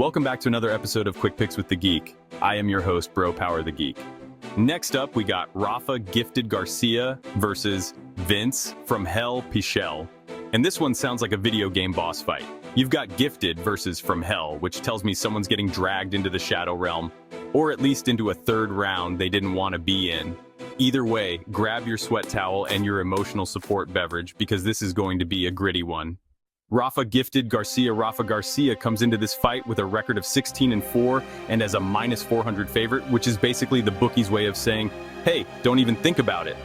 Welcome back to another episode of Quick Picks with the Geek. I am your host, Bro Power the Geek. Next up, we got Rafa gifted Garcia versus Vinc from Hell Pichel. And this one sounds like a video game boss fight. You've got gifted versus from Hell, which tells me someone's getting dragged into the Shadow Realm, or at least into a third round they didn't want to be in. Either way, grab your sweat towel and your emotional support beverage because this is going to be a gritty one. Rafa gifted Garcia. Rafa Garcia comes into this fight with a record of 16-4 and as a -400 favorite, which is basically the bookie's way of saying, hey, don't even think about it.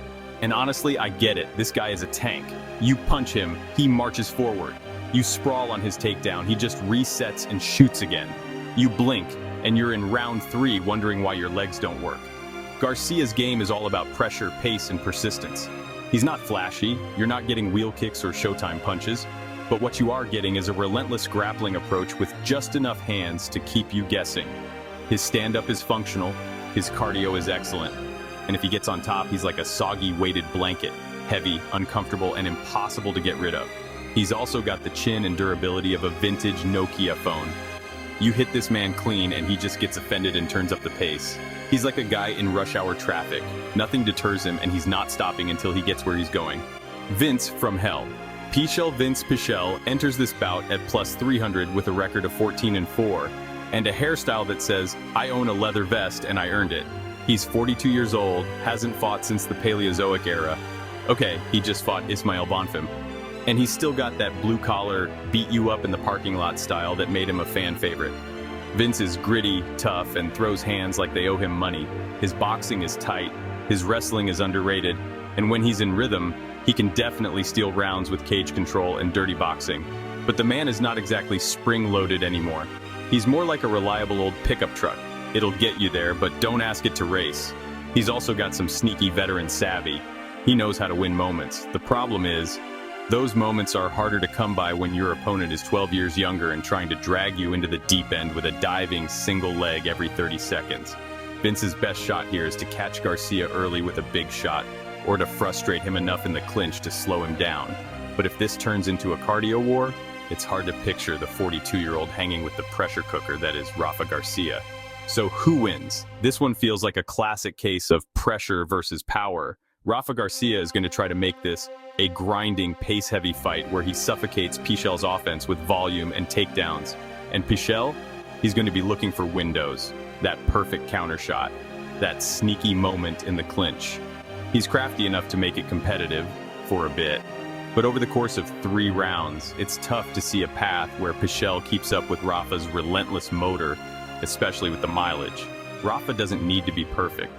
And honestly, I get it. This guy is a tank. You punch him, he marches forward. You sprawl on his takedown, he just resets and shoots again. You blink, and you're in round 3 wondering why your legs don't work. Garcia's game is all about pressure, pace, and persistence. He's not flashy, you're not getting wheel kicks or showtime punches, but what you are getting is a relentless grappling approach with just enough hands to keep you guessing. His stand-up is functional, his cardio is excellent, and if he gets on top, he's like a soggy weighted blanket, heavy, uncomfortable, and impossible to get rid of. He's also got the chin and durability of a vintage Nokia phone. You hit this man clean and he just gets offended and turns up the pace. He's like a guy in rush hour traffic. Nothing deters him and he's not stopping until he gets where he's going. Vinc from Hell. Vinc Pichel enters this bout at +300 with a record of 14-4 and a hairstyle that says, I own a leather vest and I earned it. He's 42 years old, hasn't fought since the Paleozoic era. Okay, he just fought Ismail Bonfim. And he's still got that blue-collar, beat-you-up-in-the-parking-lot style that made him a fan favorite. Vinc is gritty, tough, and throws hands like they owe him money. His boxing is tight, his wrestling is underrated, and when he's in rhythm, he can definitely steal rounds with cage control and dirty boxing. But the man is not exactly spring-loaded anymore. He's more like a reliable old pickup truck. It'll get you there, but don't ask it to race. He's also got some sneaky veteran savvy. He knows how to win moments. The problem is, those moments are harder to come by when your opponent is 12 years younger and trying to drag you into the deep end with a diving single leg every 30 seconds. Vince's best shot here is to catch Garcia early with a big shot, or to frustrate him enough in the clinch to slow him down. But if this turns into a cardio war, it's hard to picture the 42-year-old hanging with the pressure cooker that is Rafa Garcia. So who wins? This one feels like a classic case of pressure versus power. Rafa Garcia is going to try to make this a grinding, pace-heavy fight where he suffocates Pichel's offense with volume and takedowns. And Pichel, he's going to be looking for windows, that perfect counter shot, that sneaky moment in the clinch. He's crafty enough to make it competitive for a bit, but over the course of 3 rounds, it's tough to see a path where Pichel keeps up with Rafa's relentless motor, especially with the mileage. Rafa doesn't need to be perfect.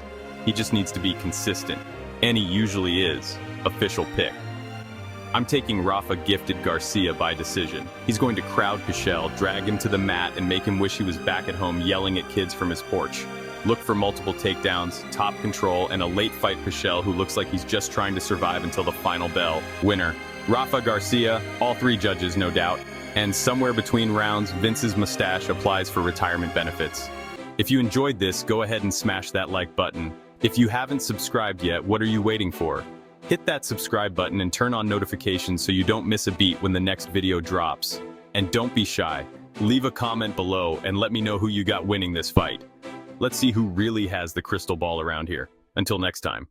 He just needs to be consistent, and he usually is. Official pick. I'm taking Rafa gifted Garcia by decision. He's going to crowd Pichel, drag him to the mat, and make him wish he was back at home yelling at kids from his porch. Look for multiple takedowns, top control, and a late fight Pichel who looks like he's just trying to survive until the final bell. Winner. Rafa Garcia, all 3 judges no doubt. And somewhere between rounds, Vince's mustache applies for retirement benefits. If you enjoyed this, go ahead and smash that like button. If you haven't subscribed yet, what are you waiting for? Hit that subscribe button and turn on notifications so you don't miss a beat when the next video drops. And don't be shy. Leave a comment below and let me know who you got winning this fight. Let's see who really has the crystal ball around here. Until next time.